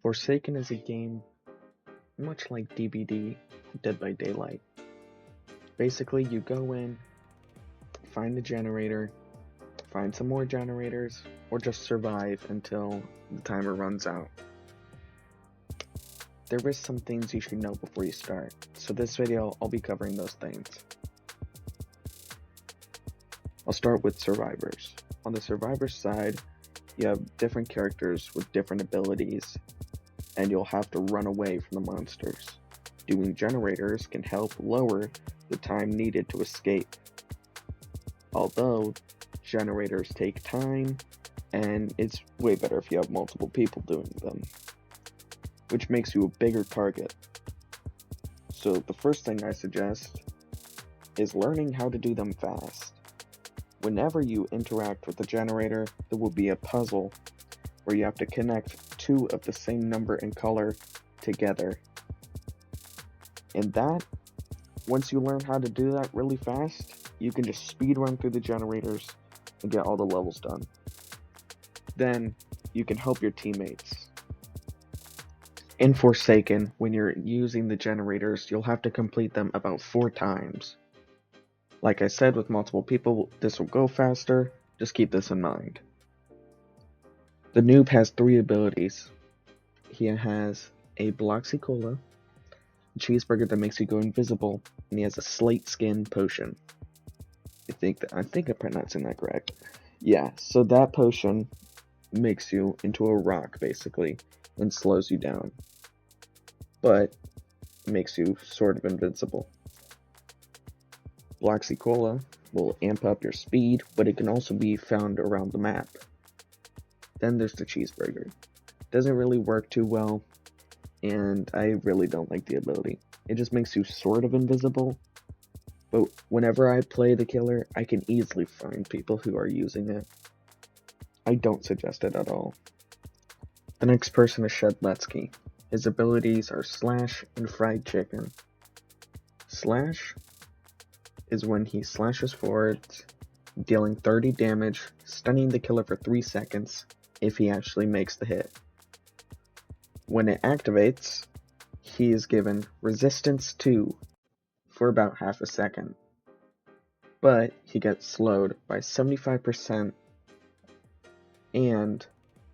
Forsaken is a game much like DBD, Dead by Daylight. Basically, you go in, find the generator, find some more generators, or just survive until the timer runs out. There is some things you should know before you start, so this video I'll be covering those things. I'll start with survivors. On the survivor side, you have different characters with different abilities, and you'll have to run away from the monsters. Doing generators can help lower the time needed to escape. Although, generators take time, and it's way better if you have multiple people doing them, which makes you a bigger target. So the first thing I suggest is learning how to do them fast. Whenever you interact with the generator, there will be a puzzle where you have to connect two of the same number and color together. And that, once you learn how to do that really fast, you can just speed run through the generators and get all the levels done. Then, you can help your teammates. In Forsaken, when you're using the generators, you'll have to complete them about 4 times. Like I said, with multiple people, this will go faster. Just keep this in mind. The noob has 3 abilities. He has a Bloxy Cola, a cheeseburger that makes you go invisible, and he has a slate skin potion. I think I'm pronouncing that correct. Yeah, so that potion makes you into a rock, basically, and slows you down. But makes you sort of invincible. Bloxy Cola will amp up your speed, but it can also be found around the map. Then there's the cheeseburger. Doesn't really work too well, and I really don't like the ability. It just makes you sort of invisible, but whenever I play the killer, I can easily find people who are using it. I don't suggest it at all. The next person is Shedletsky. His abilities are Slash and Fried Chicken. Slash is when he slashes forwards, dealing 30 damage, stunning the killer for 3 seconds if he actually makes the hit. When it activates, he is given Resistance 2 for about half a second, but he gets slowed by 75% and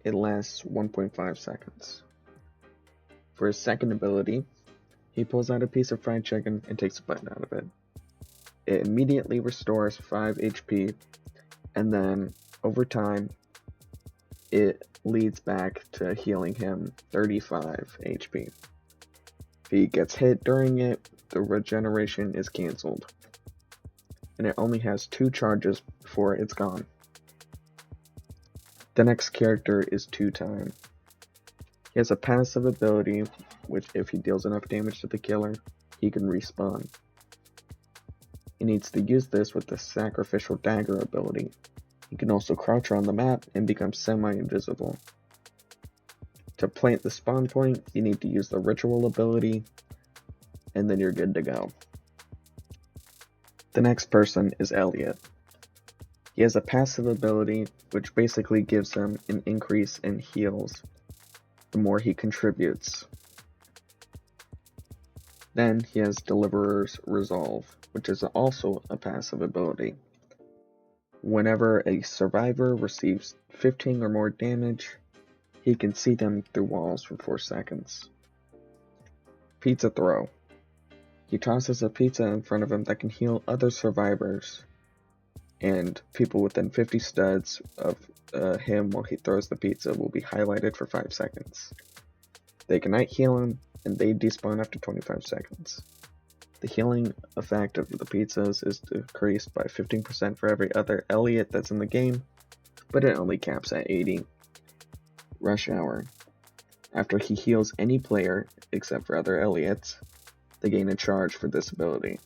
it lasts 1.5 seconds. For his second ability, he pulls out a piece of fried chicken and takes a bite out of it. It immediately restores 5 HP, and then, over time, it leads back to healing him 35 HP. If he gets hit during it, the regeneration is cancelled, and it only has 2 charges before it's gone. The next character is Two Time. He has a passive ability, which if he deals enough damage to the killer, he can respawn. He needs to use this with the Sacrificial Dagger ability. He can also crouch around the map and become semi-invisible. To plant the spawn point, you need to use the Ritual ability, and then you're good to go. The next person is Elliot. He has a passive ability, which basically gives him an increase in heals the more he contributes. Then he has Deliverer's Resolve, which is also a passive ability. Whenever a survivor receives 15 or more damage, he can see them through walls for 4 seconds. Pizza Throw. He tosses a pizza in front of him that can heal other survivors, and people within 50 studs of him while he throws the pizza will be highlighted for 5 seconds. They cannot heal him, and they despawn after 25 seconds. The healing effect of the pizzas is decreased by 15% for every other Elliot that's in the game, but it only caps at 80. Rush Hour. After he heals any player, except for other Elliots, they gain a charge for this ability.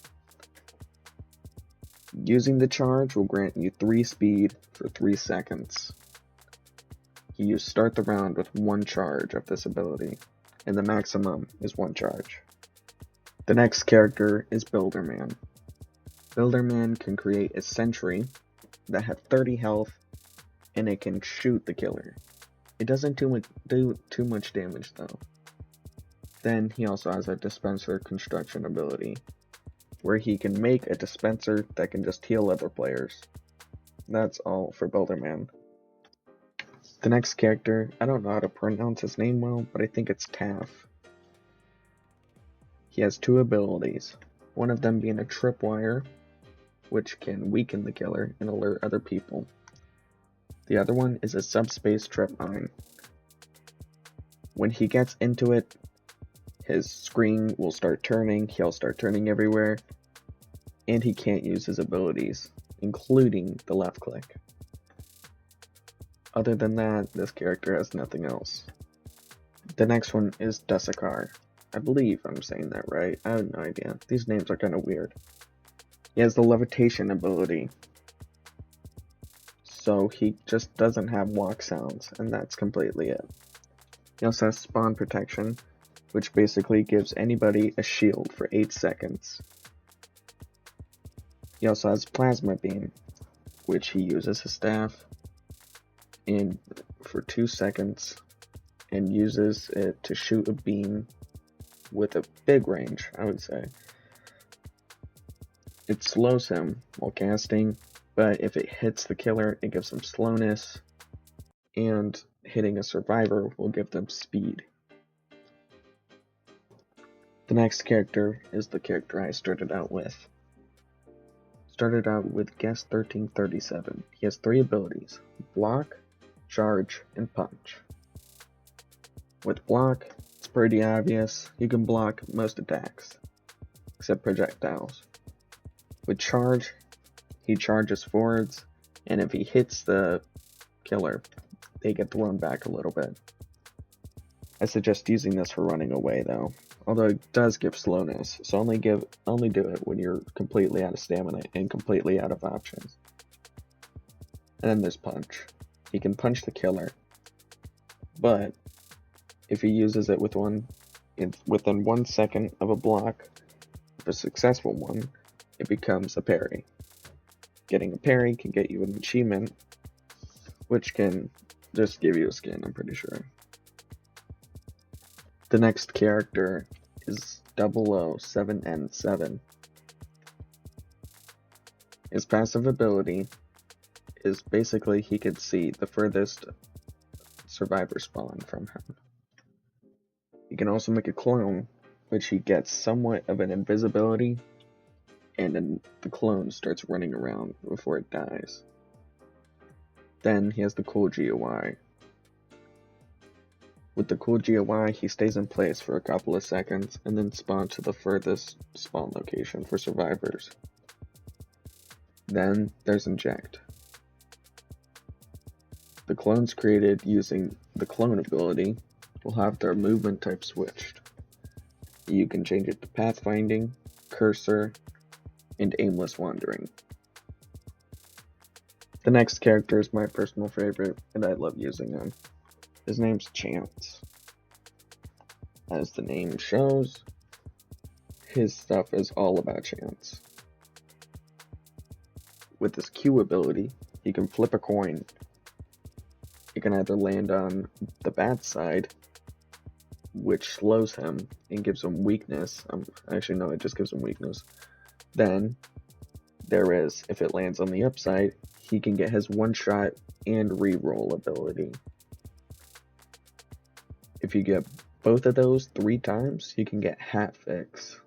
Using the charge will grant you 3 speed for 3 seconds. You start the round with 1 charge of this ability, and the maximum is 1 charge. The next character is Builderman. Builderman can create a sentry that has 30 health, and it can shoot the killer. It doesn't do too much damage though. Then he also has a dispenser construction ability, where he can make a dispenser that can just heal other players. That's all for Builderman. The next character, I don't know how to pronounce his name well, but I think it's Taff. He has two abilities, one of them being a tripwire, which can weaken the killer and alert other people. The other one is a subspace trip mine. When he gets into it, his screen will start turning, he'll start turning everywhere, and he can't use his abilities, including the left click. Other than that, this character has nothing else. The next one is Dusakar. I believe I'm saying that right. I have no idea. These names are kind of weird. He has the levitation ability. So he just doesn't have walk sounds, and that's completely it. He also has spawn protection, which basically gives anybody a shield for 8 seconds. He also has plasma beam, which he uses his staff for 2 seconds and uses it to shoot a beam with a big range, I would say. It slows him while casting, but if it hits the killer, it gives him slowness, and hitting a survivor will give them speed. The next character is the character I started out with. Started out with Guest 1337. He has 3 abilities: block, charge, and punch. With block, it's pretty obvious. You can block most attacks, except projectiles. With charge, he charges forwards, and if he hits the killer, they get thrown back a little bit. I suggest using this for running away though, although it does give slowness, so only do it when you're completely out of stamina and completely out of options. And then there's punch. He can punch the killer, but if he uses it within 1 second of a block, if a successful one, it becomes a parry. Getting a parry can get you an achievement, which can just give you a skin, I'm pretty sure. The next character is 007N7. His passive ability is basically he can see the furthest survivor spawn from him. He can also make a clone, which he gets somewhat of an invisibility, and then the clone starts running around before it dies. Then he has the cool GUI. With the cool GUI, he stays in place for a couple of seconds and then spawns to the furthest spawn location for survivors. Then there's Inject. The clones created using the clone ability will have their movement type switched. You can change it to pathfinding, cursor, and aimless wandering. The next character is my personal favorite, and I love using him. His name's Chance. As the name shows, his stuff is all about chance. With his Q ability, he can flip a coin. It can either land on the bad side, which slows him and gives him weakness. Actually, no, it just gives him weakness. Then, if it lands on the upside, he can get his one-shot and re-roll ability. If you get both of those 3 times, you can get Hat Fix.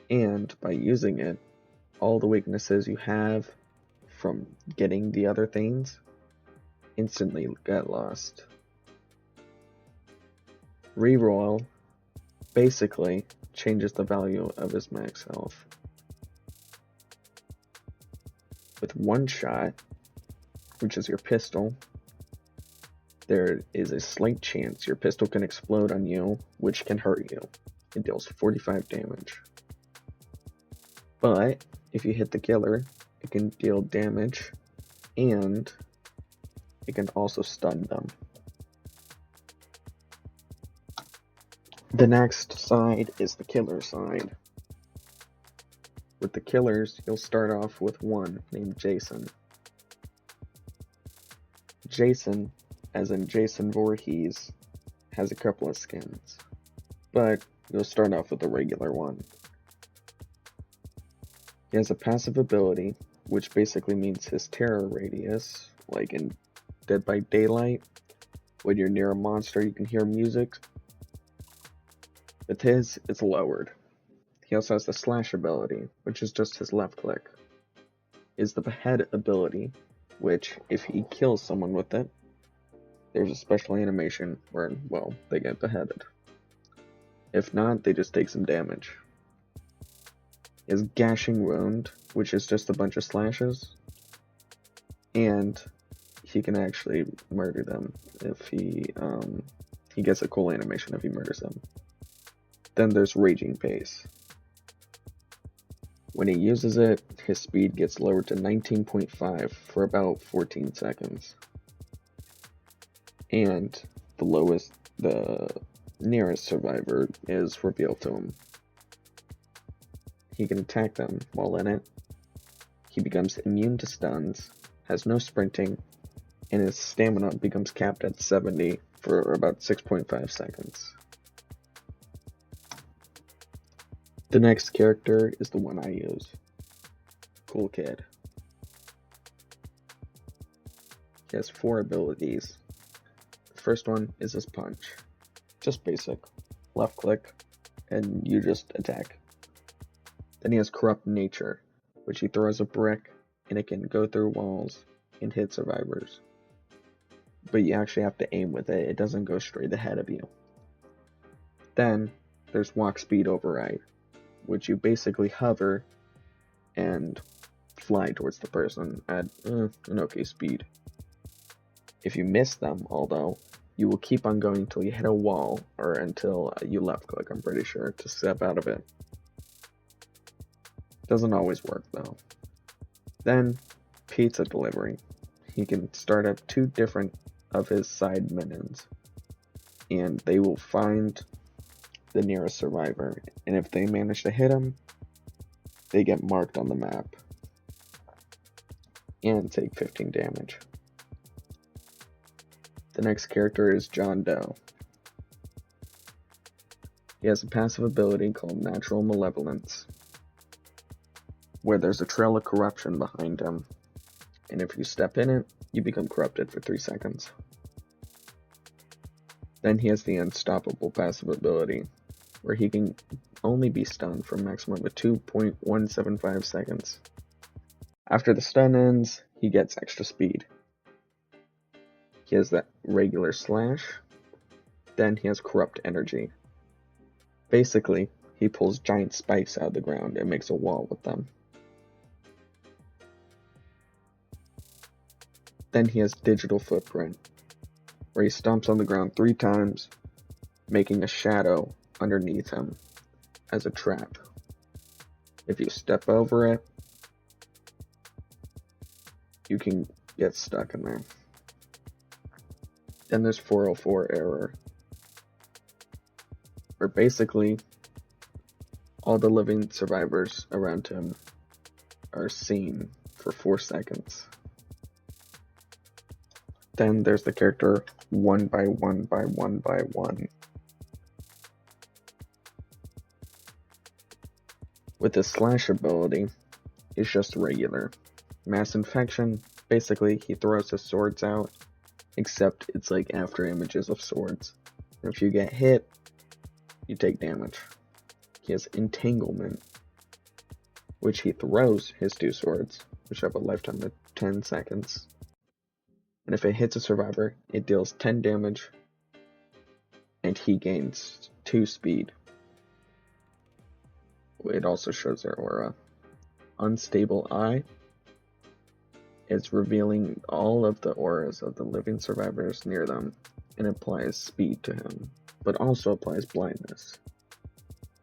And by using it, all the weaknesses you have from getting the other things instantly get lost. Reroll basically changes the value of his max health. With one shot, which is your pistol, there is a slight chance your pistol can explode on you, which can hurt you. It deals 45 damage. But if you hit the killer, it can deal damage, and it can also stun them. The next side is the killer side. With the killers, you'll start off with one named Jason. Jason, as in Jason Voorhees, has a couple of skins, but you'll start off with the regular one. He has a passive ability, which basically means his terror radius, like in Dead by Daylight, when you're near a monster you can hear music. With his, it's lowered. He also has the slash ability, which is just his left click. Is the behead ability, which if he kills someone with it, there's a special animation where, well, they get beheaded. If not, they just take some damage. He has Gashing Wound, which is just a bunch of slashes, and he can actually murder them if he gets a cool animation if he murders them. Then there's Raging Pace. When he uses it, his speed gets lowered to 19.5 for about 14 seconds. And the nearest survivor is revealed to him. He can attack them while in it. He becomes immune to stuns, has no sprinting, and his stamina becomes capped at 70 for about 6.5 seconds. The next character is the one I use. Cool Kid. He has 4 abilities. The first one is his punch. Just basic. Left click, and you just attack. Then he has Corrupt Nature, which he throws a brick, and it can go through walls and hit survivors. But you actually have to aim with it, it doesn't go straight ahead of you. Then, there's Walk Speed Override, which you basically hover and fly towards the person at an okay speed. If you miss them, although, you will keep on going until you hit a wall, or until you left click, I'm pretty sure, to step out of it. Doesn't always work though. Then, Pizza Delivery. He can start up 2 different of his side minions, and they will find the nearest survivor, and if they manage to hit him, they get marked on the map and take 15 damage. The next character is John Doe. He has a passive ability called Natural Malevolence, where there's a trail of corruption behind him, and if you step in it, you become corrupted for 3 seconds. Then he has the Unstoppable passive ability, where he can only be stunned for a maximum of 2.175 seconds. After the stun ends, he gets extra speed. He has that regular slash, then he has Corrupt Energy. Basically, he pulls giant spikes out of the ground and makes a wall with them. Then he has Digital Footprint, where he stomps on the ground 3 times, making a shadow underneath him as a trap. If you step over it, you can get stuck in there. Then there's 404 Error, where basically all the living survivors around him are seen for 4 seconds. Then there's the character 1x1x1x1. With his slash ability, it's just regular. Mass Infection, basically he throws his swords out, except it's like after images of swords. And if you get hit, you take damage. He has Entanglement, which he throws his 2 swords, which have a lifetime of 10 seconds. And if it hits a survivor, it deals 10 damage, and he gains 2 speed. It also shows their aura. Unstable Eye. It's revealing all of the auras of the living survivors near them, and applies speed to him, but also applies blindness.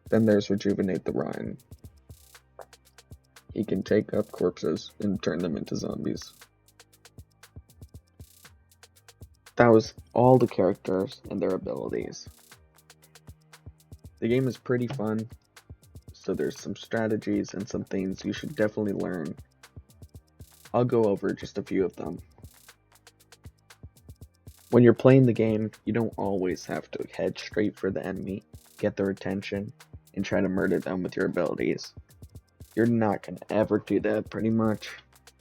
Then there's Rejuvenate the Rhine. He can take up corpses and turn them into zombies. That was all the characters and their abilities. The game is pretty fun, so there's some strategies and some things you should definitely learn. I'll go over just a few of them. When you're playing the game, you don't always have to head straight for the enemy, get their attention, and try to murder them with your abilities. You're not going to ever do that, pretty much.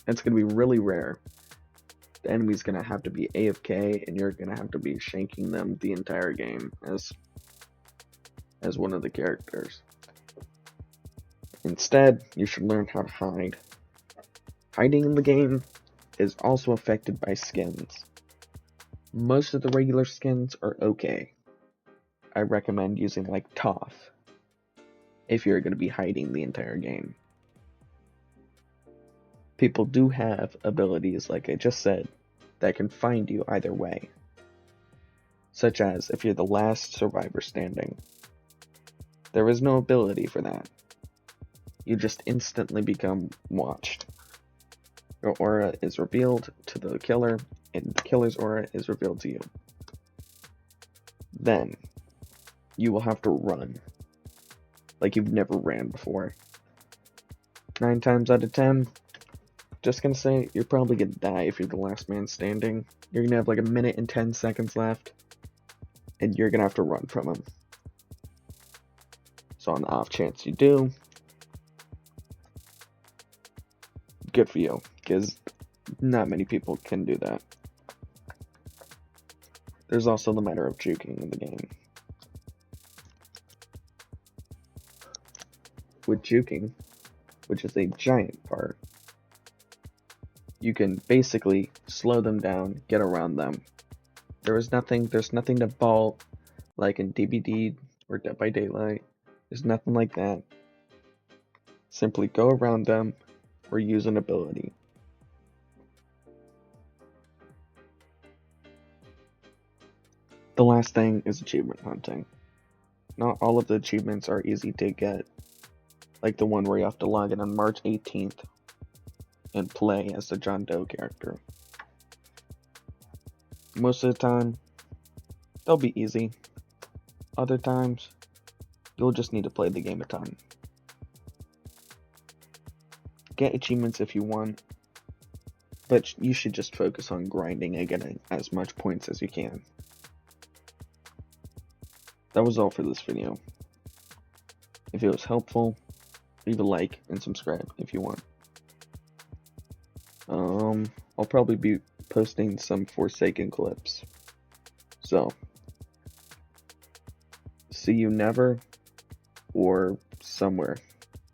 It's going to be really rare. The enemy's going to have to be AFK, and you're going to have to be shanking them the entire game as one of the characters. Instead, you should learn how to hide. Hiding in the game is also affected by skins. Most of the regular skins are okay. I recommend using like Toph if you're going to be hiding the entire game. People do have abilities, like I just said, that can find you either way. Such as if you're the last survivor standing. There is no ability for that. You just instantly become watched. Your aura is revealed to the killer, and the killer's aura is revealed to you. Then, you will have to run. Like you've never ran before. 9 times out of 10, just gonna say, you're probably gonna die if you're the last man standing. You're gonna have like a minute and 10 seconds left, and you're gonna have to run from him. So on the off chance you do, good for you, because not many people can do that. There's also the matter of juking in the game. With juking, which is a giant part, you can basically slow them down, get around them. There's nothing to vault like in DBD or Dead by Daylight. There's nothing like that. Simply go around them or use an ability. The last thing is achievement hunting. Not all of the achievements are easy to get, like the one where you have to log in on March 18th and play as the John Doe character. Most of the time, they'll be easy. Other times, you'll just need to play the game a ton. Get achievements if you want, but you should just focus on grinding and getting as much points as you can. That was all for this video. If it was helpful, leave a like and subscribe if you want. I'll probably be posting some Forsaken clips. So, see you never or somewhere.